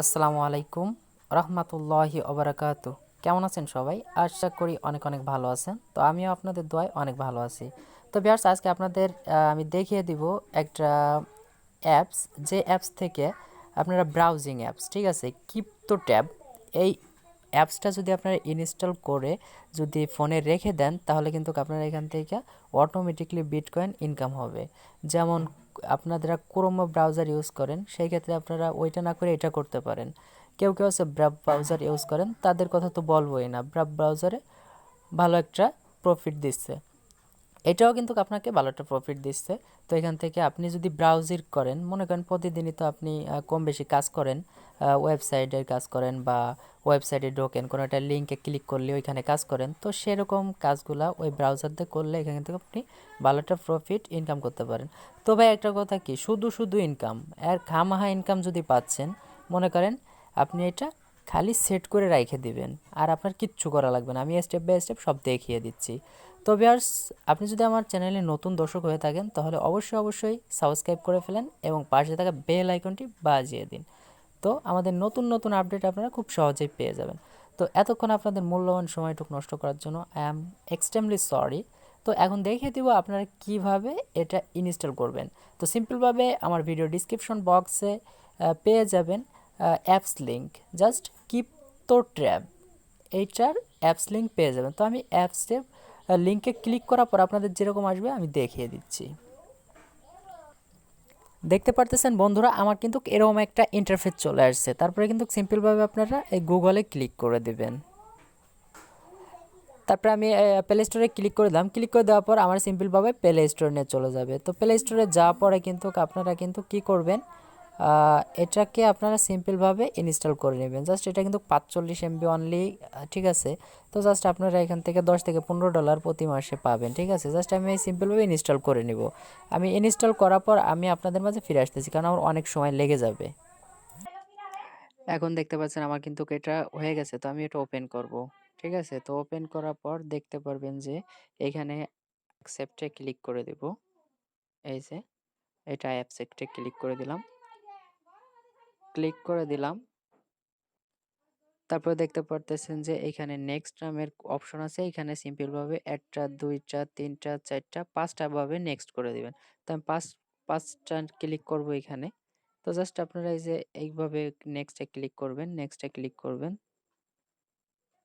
আসসালামু আলাইকুম রহমতুল্লাহি ওবারাকাতু। কেমন আছেন সবাই? আশা করি অনেক অনেক ভালো আছেন। তো আমিও আপনাদের দোয়ায় অনেক ভালো আছি। তো ভিউয়ার্স, আজকে আপনাদের আমি দেখিয়ে দিব একটা অ্যাপস, যে অ্যাপস থেকে আপনারা ব্রাউজিং অ্যাপস, ঠিক আছে, ক্রিপ্টো ট্যাব, এই অ্যাপসটা যদি আপনারা ইনস্টল করে যদি ফোনে রেখে দেন, তাহলে কিন্তু আপনারা এখান থেকে অটোমেটিকলি বিটকয়েন ইনকাম হবে। যেমন আপনারা ক্রোম ব্রাউজার ইউজ করেন, সেই ক্ষেত্রে আপনারা ওইটা না করে এটা করতে পারেন। কেউ কেউ আছে ব্রাভ ব্রাউজার ইউজ করেন, তাদের কথা তো বলবোই না। ব্রাভ ব্রাউজারে ভালো একটা প্রফিট দিচ্ছে, এটাও কিন্তু আপনাকে ভালো একটা প্রফিট দিচ্ছে। তো এখান থেকে আপনি যদি ব্রাউজিং করেন, মনে করেন প্রতিদিনই তো আপনি কম বেশি কাজ করেন, ওয়েবসাইটের কাজ করেন বা ওয়েবসাইটে ঢোকেন, কোনো একটা লিঙ্কে ক্লিক করলে ওইখানে কাজ করেন, তো সেরকম কাজগুলা ওই ব্রাউজার দিয়ে করলে এখান থেকে আপনি ভালো একটা প্রফিট ইনকাম করতে পারেন। তো ভাই একটা কথা কি, শুধু শুধু ইনকাম আর খামাহা ইনকাম যদি পাচ্ছেন, মনে করেন আপনি এটা খালি সেট করে রাইখে দিবেন, আর আপনার কিচ্ছু করা লাগবে না। আমি স্টেপ বাই স্টেপ সব দেখিয়ে দিচ্ছি। তো ভিউয়ার্স, আপনি যদি আমার চ্যানেলে নতুন দর্শক হয়ে থাকেন, তাহলে অবশ্যই সাবস্ক্রাইব করে ফেলেন এবং পাশে থাকা বেল আইকনটি বাজিয়ে দিন। তো আমাদের নতুন নতুন আপডেট আপনারা খুব সহজেই পেয়ে যাবেন। তো এতক্ষণ আপনাদের মূল্যবান সময়টুকু নষ্ট করার জন্য আই অ্যাম এক্সট্রিমলি সরি। তো এখন দেখিয়ে দিব আপনারা কিভাবে এটা ইনস্টল করবেন। তো সিম্পলভাবে আমার ভিডিও ডিসক্রিপশন বক্সে পেয়ে যাবেন অ্যাপস লিঙ্ক, জাস্ট কিপ তো ট্র্যাব, এইটার অ্যাপস লিঙ্ক পেয়ে যাবেন। তো আমি অ্যাপসের লিঙ্কে ক্লিক করার পর আপনাদের যেরকম আসবে আমি দেখিয়ে দিচ্ছি। দেখতে পারতেছেন বন্ধুরা, আমার কিন্তু এরকম একটা ইন্টারফেস চলে আসছে। তারপরে কিন্তু সিম্পলভাবে আপনারা এই গুগলে ক্লিক করে দেবেন। তারপরে আমি প্লে স্টোরে ক্লিক করে দিলাম। ক্লিক করে দেওয়ার পর আমার সিম্পলভাবে প্লে স্টোরে নিয়ে চলে যাবে। তো প্লে স্টোরে যাওয়ার পরে কিন্তু আপনারা কিন্তু কী করবেন, এটাকে আপনারা সিম্পলভাবে ইনস্টল করে নেবেন। জাস্ট এটা কিন্তু 45 MB অনলি, ঠিক আছে। তো জাস্ট আপনারা এখান থেকে $10 থেকে $15 প্রতি মাসে পাবেন, ঠিক আছে। জাস্ট আমি এই সিম্পলভাবে ইনস্টল করে নিব। আমি ইনস্টল করার পর আমি আপনাদের মাঝে ফিরে আসতেছি, কারণ আমার অনেক সময় লেগে যাবে। এখন দেখতে পাচ্ছেন আমার কিন্তু এটা হয়ে গেছে। তো আমি এটা ওপেন করব, ঠিক আছে। তো ওপেন করার পর দেখতে পারবেন যে এখানে অ্যাকসেপ্টে ক্লিক করে দেব। এই যে এটা অ্যাকসেপ্টে ক্লিক করে দিলাম, ক্লিক করে দিলাম। তারপরে দেখতে পারতেছেন যে এখানে নেক্সট নামের অপশন আছে। এখানে সিম্পলভাবে ১টা ২টা ৩টা ৪টা ৫টা ভাবে নেক্সট করে দিবেন। তো আমি ৫টা ক্লিক করব এখানে। তো জাস্ট আপনারা এই যে এইভাবে নেক্সটে ক্লিক করবেন, নেক্সটে ক্লিক করবেন।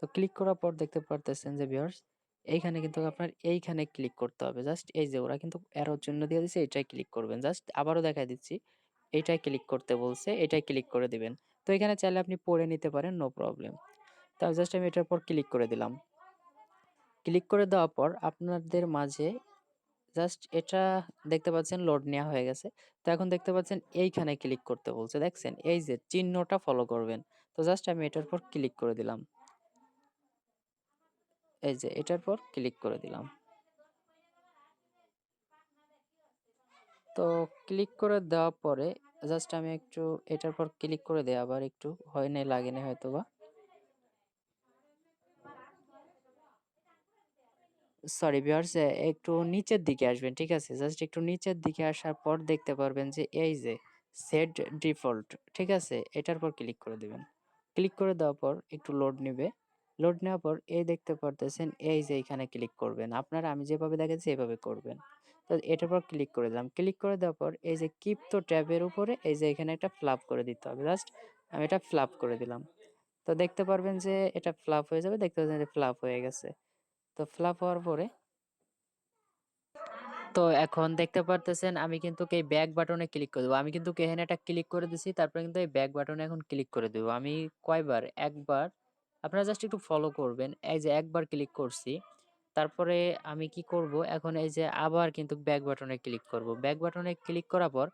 তো ক্লিক করার পর দেখতে পারতেছেন যে ভিউয়ার্স, এইখানে কিন্তু আপনার এইখানে ক্লিক করতে হবে। জাস্ট এই যে ওরা কিন্তু অ্যারোর চিহ্ন দিয়ে দিয়েছে, এটাই ক্লিক করবেন। জাস্ট আবারও দেখায় দিচ্ছি, এইটাই ক্লিক করতে বলছে, এটাই ক্লিক করে দিবেন। তো এখানে চাইলে আপনি পড়ে নিতে পারেন, নো প্রবলেম। তো জাস্ট আমি এটার পর ক্লিক করে দিলাম। ক্লিক করে দেওয়ার পর আপনাদের মাঝে জাস্ট এটা দেখতে পাচ্ছেন লোড নেওয়া হয়ে গেছে। তো এখন দেখতে পাচ্ছেন এইখানে ক্লিক করতে বলছে, দেখছেন? এই যে চিহ্নটা ফলো করবেন। তো জাস্ট আমি এটার পর ক্লিক করে দিলাম। এই যে এটার পর ক্লিক করে দিলাম। তো ক্লিক করে দেওয়ার পরে জাস্ট আমি একটু এটার পর ক্লিক করে দেই, আবার একটু হয় নাই, লাগে নাই হয়তোবা। সরি ভিউয়ার্স, একটু নিচের দিকে আসবেন, ঠিক আছে? জাস্ট একটু নিচের দিকে আসার পর দেখতে পারবেন যে এই যে সেট ডিফল্ট, ঠিক আছে? এটার পর ক্লিক করে দিবেন। ক্লিক করে দেওয়ার পর একটু লোড নিবে। লোড নেওয়ার পর এই দেখতে পারতেছেন এই যে এখানে ক্লিক করবেন। আপনারা আমি যেভাবে দেখাচ্ছি এভাবে করবেন। তো এটার পর ক্লিক করে দিলাম। ক্লিক করে দেওয়ার পর এই যে কিপ তো ট্যাবের উপরে এই যে এখানে একটা ফ্লাপ করে দিতে হবে। জাস্ট আমি এটা ফ্লাপ করে দিলাম। তো দেখতে পারবেন যে এটা ফ্লাপ হয়ে যাবে। দেখতে পাচ্ছেন যে ফ্লাপ হয়ে গেছে। তো ফ্লাপ হওয়ার পরে তো এখন দেখতে পারতেছেন আমি কিন্তু এই ব্যাক বাটনে ক্লিক করে দেবো। আমি কিন্তু এখানে একটা ক্লিক করে দিছি। তারপরে কিন্তু এই ব্যাক বাটনে এখন ক্লিক করে দেবো। আমি কয়বার? একবার। আপনারা জাস্ট একটু ফলো করবেন। এই যে একবার ক্লিক করছি। তারপরে আমি কি করব? এখন এই যে আবার কিন্তু ব্যাক বাটনে ক্লিক করব। ব্যাক বাটনে ক্লিক করার পর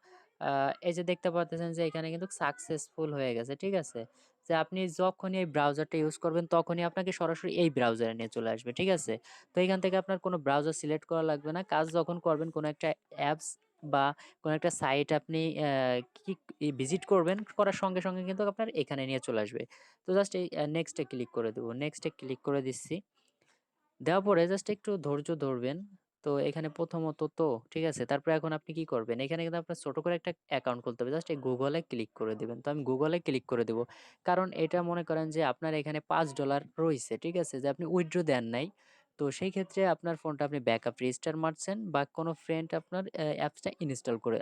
এই যে দেখতে পারতেছেন যে এখানে কিন্তু সাকসেসফুল হয়ে গেছে। ঠিক আছে? যে আপনি যখনই এই ব্রাউজারটা ইউজ করবেন তখনই আপনাকে সরাসরি এই ব্রাউজারে নিয়ে চলে আসবে। ঠিক আছে? তো এখান থেকে আপনার কোনো ব্রাউজার সিলেক্ট করা লাগবে না। কাজ যখন করবেন কোনো একটা অ্যাপস বা কোনো একটা সাইট আপনি ভিজিট করবেন, করার সঙ্গে, সঙ্গে কিন্তু আপনার এখানে নিয়ে চলে আসবে। তো জাস্ট এই নেক্সট এ ক্লিক করে দেব। নেক্সট এ ক্লিক করে দিচ্ছি। দেওয়ার পরে জাস্ট একটু ধৈর্য ধরবেন। তো এখানে প্রথমত তো ঠিক আছে? তারপরে এখন আপনি কি করবেন? এখানে কিন্তু আপনার ছোট করে একটা অ্যাকাউন্ট খুলতে হবে। জাস্ট এই Google এ ক্লিক করে দিবেন। তো আমি Google এ ক্লিক করে দিব। কারণ এটা মনে করেন যে আপনার এখানে $5 রইছে, ঠিক আছে? যে আপনি উইথড্র দেন নাই। তো সেই ক্ষেত্রে আপনার ফোনটা আপনি ব্যাকআপ রেজিস্টার মারছেন বা কোনো ফ্রেন্ড আপনার অ্যাপসটা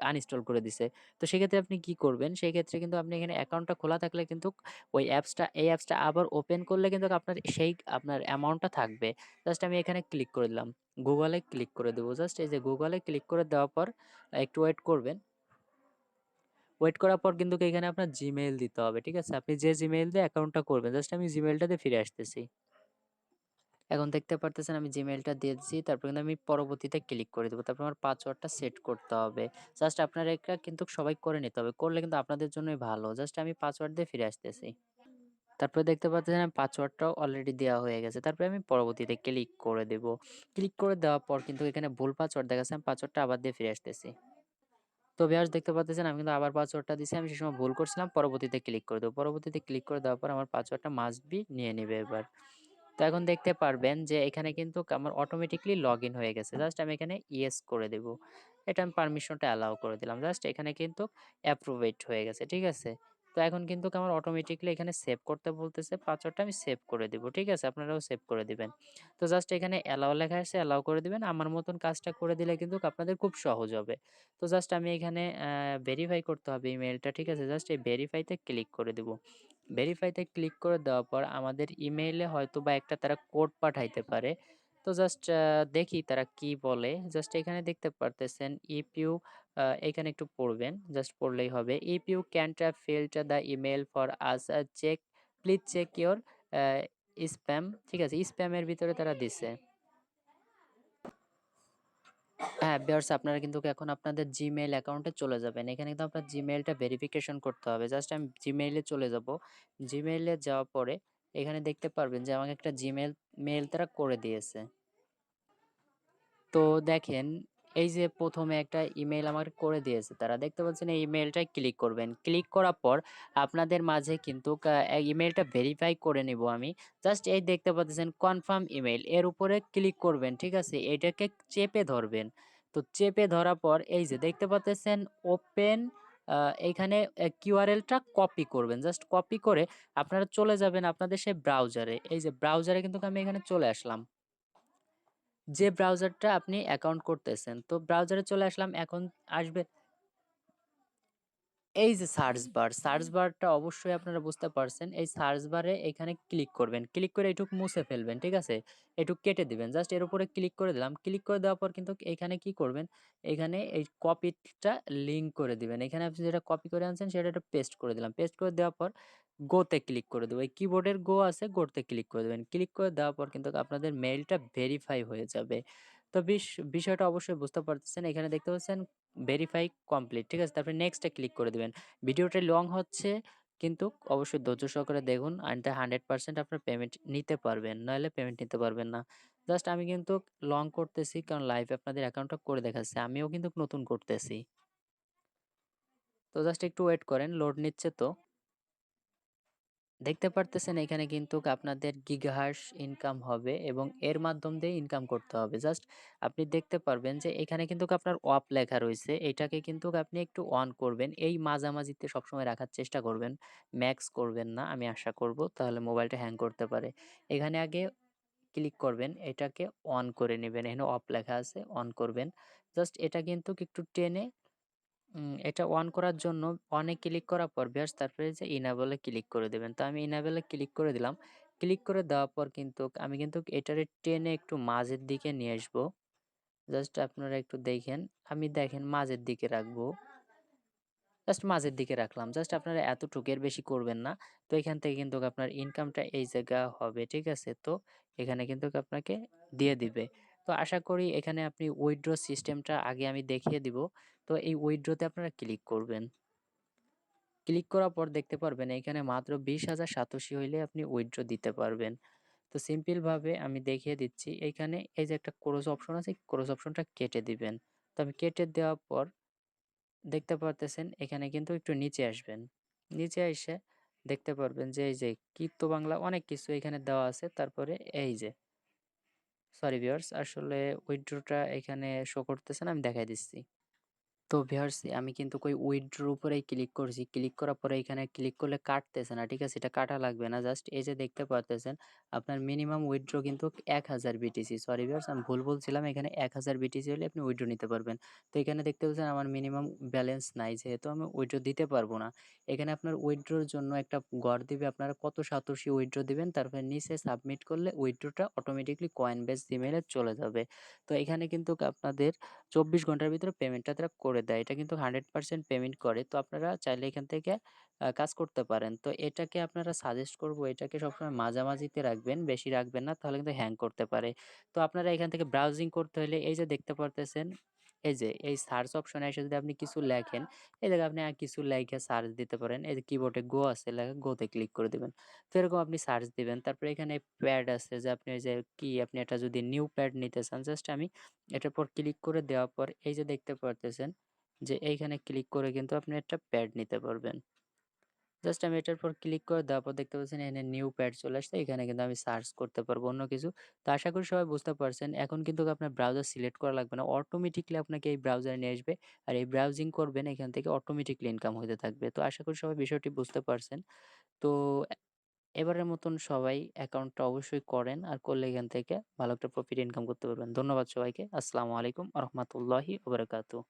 আনইনস্টল করে দিছে। তো সেক্ষেত্রে আপনি কি করবেন? সেক্ষেত্রে কিন্তু আপনি এখানে অ্যাকাউন্টটা খোলা থাকলে কিন্তু এই অ্যাপসটা আবার ওপেন করলে কিন্তু আপনার অ্যামাউন্টটা থাকবে। জাস্ট আমি এখানে ক্লিক করে দিলাম। Google এ ক্লিক করে দেব। জাস্ট এই যে Google এ ক্লিক করে দেওয়ার পর একটু ওয়েট করবেন। ওয়েট করার পর কিন্তু এখানে আপনার Gmail দিতে হবে। ঠিক আছে? আপনি যে Gmail দিয়ে অ্যাকাউন্টটা করবেন, জাস্ট আমি Gmailটাতে ফিরে আসতেছি। এখন দেখতে পারতেছেন আমি Gmailটা দিয়ে দিছি। তারপর কিন্তু আমি পরবর্তীতে ক্লিক করে দেব। তারপর আমার পাসওয়ার্ডটা সেট করতে হবে। জাস্ট আপনারা এটা কিন্তু সবাই করে নিতে হবে। করলে কিন্তু আপনাদের জন্যই ভালো। জাস্ট আমি পাসওয়ার্ড দিয়ে ফিরে আসতেছি। তারপরে দেখতে পাচ্ছেন আমি পাসওয়ার্ডটাও অলরেডি দেওয়া হয়ে গেছে। তারপরে আমি পরবর্তীতে ক্লিক করে দেব। ক্লিক করে দেওয়ার পর কিন্তু এখানে ভুল পাসওয়ার্ড দেখাচ্ছে। আমি পাসওয়ার্ডটা আবার দিয়ে ফিরে আসতেছি। তো ভিউয়ার্স দেখতে পাচ্ছেন আমি কিন্তু আবার পাসওয়ার্ডটা দিছি। আমি সে সময় ভুল করছিলাম। পরবর্তীতে ক্লিক করে দেব। পরবর্তীতে ক্লিক করে দেওয়ার পর আমার পাসওয়ার্ডটা মাস্ট বি নিয়ে নিবে এবার। তো এখন দেখতে পারবেন যে এখানে কিন্তু আমার অটোমেটিক্যালি লগইন হয়ে গেছে। জাস্ট আমি এখানে ইয়েস করে দেব। এটা আমি পারমিশনটা অ্যালাও করে দিলাম। জাস্ট এখানে কিন্তু অ্যাপ্রুভেড হয়ে গেছে। ঠিক আছে? তো এখন কিন্তু আমার অটোমেটিক্যালি এখানে সেভ করতে বলতেছে। পাসওয়ার্ডটা আমি সেভ করে দিব। ঠিক আছে? আপনারাও সেভ করে দিবেন। তো জাস্ট এখানে অ্যালাও লেখা আছে, অ্যালাও করে দিবেন। আমার মতন কাজটা করে দিলে কিন্তু আপনাদের খুব সহজ হবে। তো জাস্ট আমি এখানে ভেরিফাই করতে হবে ইমেইলটা। ঠিক আছে? জাস্ট এই ভেরিফাইতে ক্লিক করে দিব। ভেরিফাইতে ক্লিক করে দেওয়ার পর আমাদের ইমেইলে হয়তোবা একটা তারা কোড পাঠাইতে পারে। তো জাস্ট দেখি তারা কি বলে। জাস্ট এখানে দেখতে পারতেছেন ইফ ইউ এখানে একটু পড়বেন। জাস্ট পড়লেই হবে। If you can't field the email for us check please check your uh spam. ঠিক আছে? স্প্যামের ভিতরে তারা দিছে। হ্যাঁ, ভিউয়ার্স আপনারা কিন্তু এখন আপনাদের Gmail অ্যাকাউন্টে চলে যাবেন। এখানে কিন্তু আপনার Gmailটা ভেরিফিকেশন করতে হবে। জাস্ট আমি Gmail এ চলে যাব। Gmail এ যাওয়ার পরে এখানে দেখতে পারবেন যে আমাকে একটা Gmail মেইল তারা করে দিয়েছে। তো দেখেন এই যে ১ম এ একটা ইমেইল আমার করে দিয়েছে তারা। দেখতে পাচ্ছেন এই ইমেইলটায় ক্লিক করবেন। ক্লিক করার পর আপনাদের মাঝে কিন্তু ইমেইলটা ভেরিফাই করে নিব আমি। জাস্ট এই দেখতে পাচ্ছেন কনফার্ম ইমেইল এর উপরে ক্লিক করবেন। ঠিক আছে? এটাকে চেপে ধরবেন। তো চেপে ধরার পর এই যে দেখতে পাচ্ছেন ওপেন আ এইখানে কিউআরএলটা কপি করবেন। জাস্ট কপি করে আপনারা চলে যাবেন আপনাদের সেই ব্রাউজারে। এই যে ব্রাউজারে কিন্তু আমি এখানে চলে আসলাম। যে ব্রাউজারটা আপনি অ্যাকাউন্ট করতেছেন। তো ব্রাউজারে চলে আসলাম। এখন আসবে এই যে সার্চ বারটা অবশ্যই আপনারা বুঝতে পারছেন। এই সার্চ বারে এখানে ক্লিক করবেন। ক্লিক করে এটুক মুছে ফেলবেন। ঠিক আছে? এটুক কেটে দিবেন। জাস্ট এর উপরে ক্লিক করে দিলাম। ক্লিক করে দেওয়ার পর কিন্তু এখানে কি করবেন? এখানে এই কপিটা লিংক করে দিবেন। এখানে আপনি যেটা কপি করে আনছেন সেটা একটা পেস্ট করে দিলাম। পেস্ট করে দেওয়ার পর গো তে ক্লিক করে দেব। এই কিবোর্ডের গো আছে, গো তে ক্লিক করে দিবেন। ক্লিক করে দেওয়ার পর কিন্তু আপনাদের মেইলটা ভেরিফাই হয়ে যাবে। তো বিষয়টা অবশ্যই বুঝতে পারতেছেন। এখানে দেখতে পাচ্ছেন ভেরিফাই কমপ্লিট। ঠিক আছে? তারপরে নেক্সট এ ক্লিক করে দিবেন। ভিডিওটা লং হচ্ছে কিন্তু অবশ্যই ধৈর্য সহকারে দেখুন and 100% আপনার পেমেন্ট নিতে পারবেন। নইলে পেমেন্ট নিতে পারবেন না। জাস্ট আমি কিন্তু লং করতেছি কারণ লাইভে আপনাদের অ্যাকাউন্টটা করে দেখাচ্ছি। আমিও কিন্তু নতুন করতেছি। তো জাস্ট একটু ওয়েট করেন, লোড নিচ্ছে তো। দেখতে পারতেছেন এখানে কিন্তু আপনাদের গিগাহার্স ইনকাম হবে এবং এর মাধ্যম দিয়ে ইনকাম করতে হবে। জাস্ট আপনি দেখতে পারবেন যে এখানে কিন্তু আপনার অফ লেখা রয়েছে। এটাকে কিন্তু আপনি একটু অন করবেন। এই মাঝামাঝিতে সবসময় রাখার চেষ্টা করবেন। ম্যাক্স করবেন না। আমি আশা করব। তাহলে মোবাইলটা হ্যাং করতে পারে। এখানে আগে ক্লিক করবেন। এটাকে অন করে নিবেন। এখানে অফ লেখা আছে, অন করবেন। জাস্ট এটা কিন্তু একটু টেনে এটা অন করার জন্য অন এ ক্লিক করার পর ভিউয়ার্স তারপরে যে ইনেবল এ ক্লিক করে দিবেন। তো আমি ইনেবল এ ক্লিক করে দিলাম। ক্লিক করে দেওয়ার পর কিন্তু আমি কিন্তু এটারে টেনে একটু মাঝের দিকে নিয়ে আসবো। জাস্ট আপনারা একটু দেখেন। আমি দেখেন মাঝের দিকে রাখবো। জাস্ট মাঝের দিকে রাখলাম। জাস্ট আপনারা এতটুকু এর বেশি করবেন না। তো এখান থেকে কিন্তু আপনার ইনকামটা এই জায়গা হবে। ঠিক আছে? তো এখানে কিন্তু আপনাকে দিয়ে দিবে। তো আশা করি এখানে আপনি উইথড্র সিস্টেমটা আগে আমি দেখিয়ে দিব। তো এই উইথড্র তে আপনারা ক্লিক করবেন। ক্লিক করার পর দেখতে পারবেন এখানে মাত্র 20,000 সাতোশি হইলে আপনি উইথড্র দিতে পারবেন। তো সিম্পল ভাবে আমি দেখিয়ে দিচ্ছি। এইখানে এই যে একটা ক্রস অপশন আছে, ক্রস অপশনটা কেটে দিবেন। তো আমি কেটে দেওয়ার পর দেখতে পারতেছেন এখানে কিন্তু একটু নিচে আসবেন। নিচে এসে দেখতে পারবেন যে এই যে কীর্ত বাংলা অনেক কিছু এখানে দেওয়া আছে। তারপরে এই যে সরি ভিউয়ার্স আসলে উইথড্রটা এখানে শো করতেছে না, আমি দেখাই দিচ্ছি। তো ভিউয়ার্স আমি কিন্তু ওই উইথড্র উপরেই ক্লিক করছি। ক্লিক করার পরে এখানে ক্লিক করলে কাটতেছে না। ঠিক আছে? এটা কাটা লাগবে না। জাস্ট এই যে দেখতে পারতেছেন আপনার মিনিমাম উইথড্র কিন্তু ১,০০০ বিটিসি। সরি ভিউয়ার্স আমি ভুল বলছিলাম। এখানে ১,০০০ বিটিসি হলে আপনি উইথড্র নিতে পারবেন। তো এখানে দেখতে পাচ্ছেন আমার মিনিমাম ব্যালেন্স নাই। যেহেতু আমি উইথড্র দিতে পারবো না। এখানে আপনার উইথড্রর জন্য একটা ঘর দিবে। আপনারা কত সাতোশি উইথড্র দিবেন। তারপরে নিচে সাবমিট করলে উইথড্রটা অটোমেটিক্যালি কয়েনবেস জিমেইলে চলে যাবে। তো এখানে কিন্তু আপনাদের ২৪ ঘন্টার ভিতরে পেমেন্টটা তারা করে দেয়। এটা কিন্তু 100% পেমেন্ট করে। তো আপনারা চাইলে এখান থেকে কাজ করতে পারেন। তো এটাকে আপনারা সাজেস্ট করব এটাকে সবসময় মাঝামাঝিতে রাখবেন, বেশি রাখবেন না তাহলে কিন্তু হ্যাং করতে পারে। তো আপনারা এখান থেকে ব্রাউজিং করতে হলে এই যে দেখতে পারতেছেন, এই যে এই সার্চ অপশনে এসে যদি আপনি কিছু লেখেন, এই জায়গায় আপনি কিছু লেখে সার্চ দিতে পারেন। এই যে কিবোর্ডে গো আছে লেখা, গো তে ক্লিক করে দিবেন। তো এরকম আপনি সার্চ দিবেন। তারপরে এখানে প্যাড আছে যে আপনি ওই যে কি আপনি এটা যদি নিউ প্যাড নিতে চান জাস্ট আমি এটার পর ক্লিক করে দেওয়ার পর এই যে দেখতে পারতেছেন যে এইখানে ক্লিক করে কিন্তু আপনি একটা প্যাড নিতে পারবেন। জাস্ট আমি এটার পর ক্লিক করে দেওয়ার পর দেখতে পাচ্ছেন এখানে নিউ প্যাড চলে আসছে। এখানে কিন্তু আমি সার্চ করতে পারবো অন্য কিছু। তো আশা করি সবাই বুঝতে পারছেন। এখন কিন্তু আপনার ব্রাউজার সিলেক্ট করা লাগবে না। অটোমেটিক্যালি আপনাকে এই ব্রাউজারে নিয়ে আসবে। আর এই ব্রাউজিং করবেন এখান থেকে অটোমেটিক্যালি ইনকাম হইতে থাকবে। তো আশা করি সবাই বিষয়টি বুঝতে পারছেন। তো এবারের মতন সবাই অ্যাকাউন্টটা অবশ্যই করেন। আর করলে এখান থেকে ভালো একটা প্রফিট ইনকাম করতে পারবেন। ধন্যবাদ সবাইকে। আসসালামু আলাইকুম ওয়া রাহমাতুল্লাহি ওয়া বারাকাতুহু।